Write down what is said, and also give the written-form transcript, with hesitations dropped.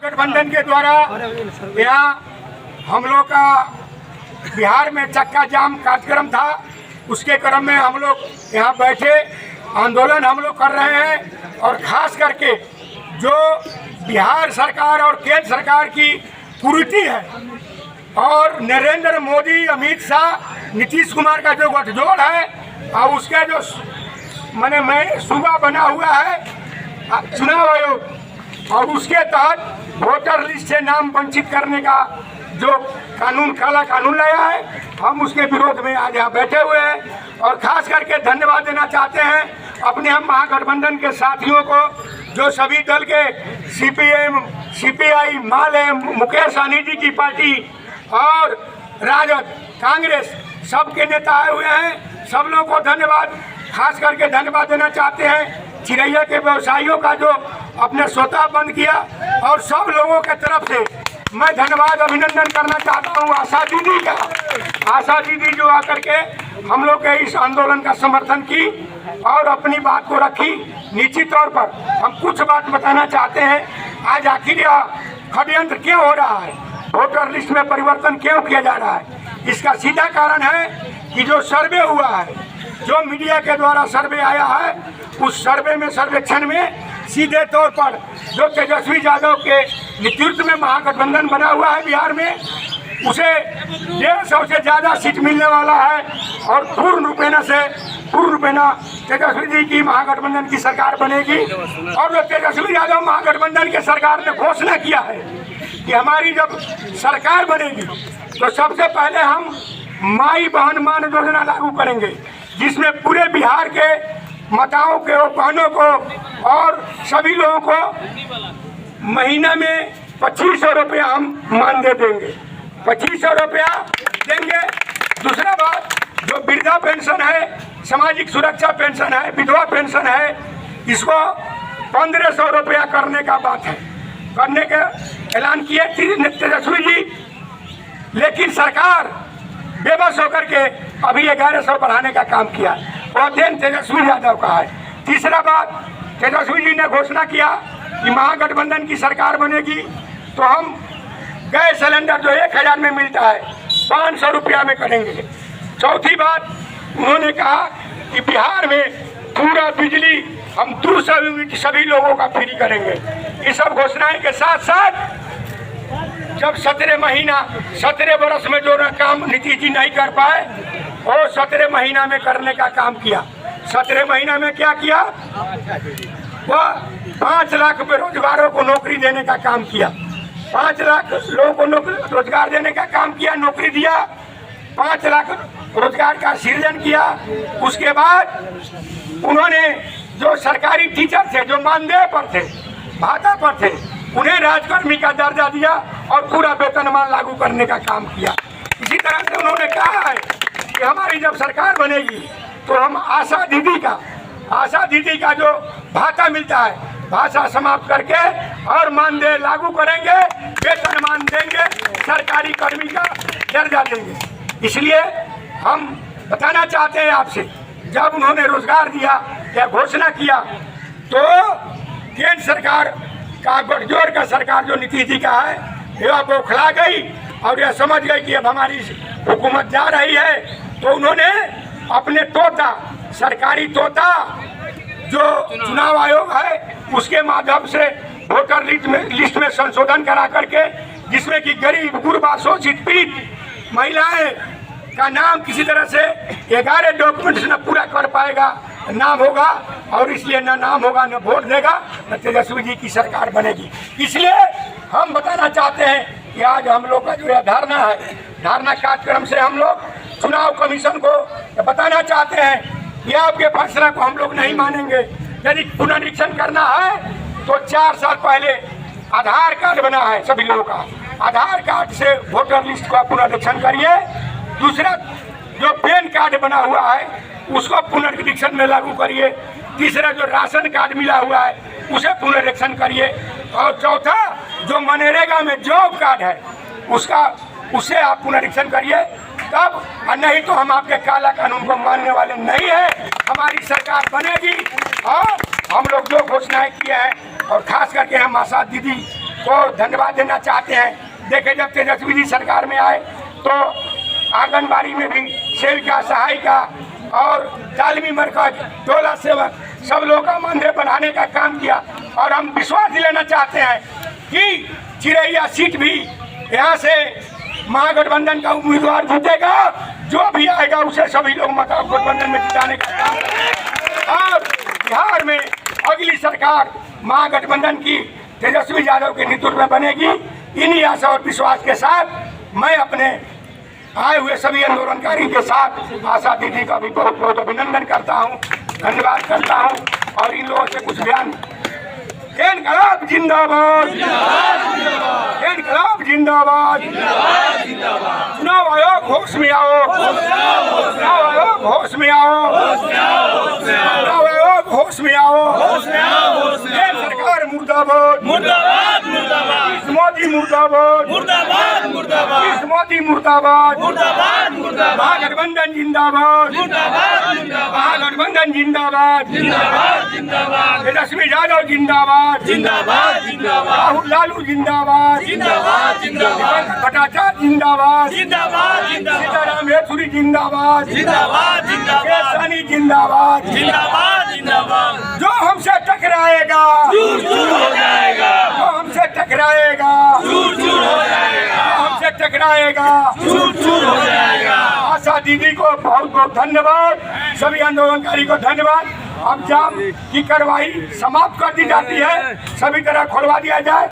गठबंधन के द्वारा यहाँ हम लोग का बिहार में चक्का जाम कार्यक्रम था। उसके क्रम में हम लोग यहाँ बैठे आंदोलन हम लोग कर रहे हैं और खास करके जो बिहार सरकार और केंद्र सरकार की कुरीति है और नरेंद्र मोदी, अमित शाह, नीतीश कुमार का जो गठजोड़ है और उसका जो मैं सूबा बना हुआ है चुनाव आयोग और उसके तहत वोटर लिस्ट से नाम वंचित करने का जो कानून, काला कानून लाया है, हम उसके विरोध में आज यहाँ बैठे हुए हैं। और खास करके धन्यवाद देना चाहते हैं अपने हम महागठबंधन के साथियों को, जो सभी दल के सीपीएम, सीपीआई, माले, मुकेश सहनी जी की पार्टी और राजद, कांग्रेस सबके नेता आए हुए हैं। सब लोगों को धन्यवाद, खास करके धन्यवाद देना चाहते हैं चिरैया के व्यवसायियों का जो अपने स्वतः बंद किया, और सब लोगों के तरफ से मैं धन्यवाद अभिनंदन करना चाहता हूँ आशा दीदी का। आशा दीदी जो आकर के हम लोग के इस आंदोलन का समर्थन की और अपनी बात को रखी। निश्चित तौर पर हम कुछ बात बताना चाहते हैं। आज आखिर यह षड्यंत्र क्यों हो रहा है, वोटर लिस्ट में परिवर्तन क्यों किया जा रहा है, इसका सीधा कारण है कि जो सर्वे हुआ है, जो मीडिया के द्वारा सर्वे आया है, उस सर्वे में, सर्वेक्षण में सीधे तौर पर जो तेजस्वी यादव के नेतृत्व में महागठबंधन बना हुआ है बिहार में, उसे 150 से ज़्यादा सीट मिलने वाला है और पूर्ण रूपेणा तेजस्वी जी की महागठबंधन की सरकार बनेगी। और जो तेजस्वी यादव महागठबंधन के सरकार ने घोषणा किया है कि हमारी जब सरकार बनेगी तो सबसे पहले हम माई बहन मान योजना लागू करेंगे, जिसमें पूरे बिहार के माताओं के और बहनों को और सभी लोगों को महीना में 2500 रुपया हम मान दे देंगे, 2500 रुपया देंगे। दूसरा बात, जो वृद्धा पेंशन है, सामाजिक सुरक्षा पेंशन है, विधवा पेंशन है, इसको 1500 रुपया करने का बात है, करने का ऐलान किए तेजस्वी जी। लेकिन सरकार बेबस होकर के अभी 1100 बढ़ाने का काम किया, और दिन तेजस्वी यादव का है। तीसरा बात, तेजस्वी जी ने घोषणा किया कि महागठबंधन की सरकार बनेगी तो हम गैस सिलेंडर जो 1000 में मिलता है 500 रुपया में करेंगे। चौथी बात, उन्होंने कहा कि बिहार में पूरा बिजली हम 200 यूनिट सभी लोगों का फ्री करेंगे। ये सब घोषणाएं के साथ साथ जब 17 वर्ष में जो काम नीतीश जी नहीं कर पाए, और 17 महीना में करने का काम किया। 17 महीना में क्या किया, वह 5 लाख बेरोजगारों को नौकरी देने का काम किया, 5 लाख लोगों को रोजगार देने का काम किया, नौकरी दिया, 5 लाख रोजगार का सृजन किया। उसके बाद उन्होंने जो सरकारी टीचर थे, जो मानदेय पर थे, भाता पर थे, उन्हें राजकर्मी का दर्जा दिया और पूरा वेतनमान लागू करने का काम किया। इसी तरह से उन्होंने कहा है कि हमारी जब सरकार बनेगी तो हम आशा दीदी का जो भाता मिलता है, भाषा समाप्त करके और मानदेय लागू करेंगे, वेतनमान देंगे, सरकारी कर्मी का दर्जा देंगे। इसलिए हम बताना चाहते हैं आपसे, जब उन्होंने रोजगार दिया या घोषणा किया तो केंद्र सरकार का गठजोड़ का सरकार जो नीतीश जी का है, यह बौखला गई और यह समझ गई कि अब हमारी हुकूमत जा रही है। तो उन्होंने अपने तोता, सरकारी तोता जो चुनाव आयोग है, उसके माध्यम से वोटर लिस्ट में संशोधन करा करके, जिसमें कि गरीब, गुरबा, शोषित, पीड़ित महिलाएं का नाम किसी तरह से 11 डॉक्यूमेंट्स न पूरा कर पाएगा, नाम होगा, और इसलिए न नाम होगा न वोट देगा, न तेजस्वी जी की सरकार बनेगी। इसलिए हम बताना चाहते हैं कि आज हम लोग का जो यह धारणा है, धारणा कार्यक्रम से हम लोग चुनाव कमीशन को बताना चाहते हैं कि आपके फैसला को हम लोग नहीं मानेंगे। यदि पुनरीक्षण करना है तो 4 साल पहले आधार कार्ड बना है सभी लोगों का, आधार कार्ड से वोटर लिस्ट का पुनरीक्षण करिए। दूसरा, जो पैन कार्ड बना हुआ है उसको पुनरीक्षण में लागू करिए। तीसरा, जो राशन कार्ड मिला हुआ है उसे पुनरीक्षण करिए। और चौथा, जो मनरेगा में जॉब कार्ड है उससे आप पुनरीक्षण करिए, तब। नहीं तो हम आपके काला कानून को मानने वाले नहीं है। हमारी सरकार बनेगी और हम लोग जो घोषणाएं किए हैं, और खास करके हम आशा दीदी को धन्यवाद देना चाहते हैं। देखे जब तेजस्वी जी सरकार में आए तो आंगनबाड़ी में भी सेविका, सहायिका और तालीमी मरकज, टोला सेवक सब लोगों का मानदेय बढ़ाने का काम किया। और हम विश्वास दिलाना चाहते हैं कि चिरैया सीट भी यहाँ से महागठबंधन का उम्मीदवार जीतेगा। जो भी आएगा उसे सभी लोग महागठबंधन में जिताने का काम करेंगे। और बिहार में अगली सरकार महागठबंधन की तेजस्वी यादव के नेतृत्व में बनेगी। इन्हीं आशा और विश्वास के साथ मैं अपने आए हुए सभी आंदोलनकारी के साथ आशा दीदी का भी बहुत बहुत अभिनंदन करता हूँ, धन्यवाद करता हूँ। और इन लोगों से कुछ बयान। इनकलाब जिंदाबाद, इनकलाब जिंदाबाद, चुनाव आयोग होश में आओ, चुनाव आयोग होश में आओ, चुनाव आयोग होश में आओ, सरकार मुर्दाबाद, मुर्दाबाद मुर्दाबाद, मोदी मुर्दाबाद, मुर्दाबाद मुर्दाबाद, मोदी मुर्दाबाद, मुर्दाबाद मुर्दाबाद, महागठबंधन जिंदाबाद, मुर्दाबाद जिंदाबाद, महागठबंधन जिंदाबाद, जिंदाबाद जिंदाबाद, तेजस्वी यादव जिंदाबाद, जिंदाबाद जिंदाबाद, राहुल लालू जिंदाबाद, जिंदाबाद जिंदाबाद, भट्टाचार्य जिंदाबाद, जिंदाबाद जिंदाबाद, सीताराम येचुरी जिंदाबाद, जिंदाबाद जिंदाबाद, केसरी जिंदाबाद, जिंदाबाद जिंदाबाद। जो हमसे टकराएगा चूर चूर हो जाएगा, जो हमसे टकराएगा चूर चूर हो जाएगा, जो हमसे टकराएगा चूर चूर हो जाएगा। आशा दीदी को बहुत बहुत धन्यवाद, सभी आंदोलनकारी को धन्यवाद। अब जाम की कार्रवाई समाप्त कर दी जाती है, सभी तरह खोलवा दिया जाए।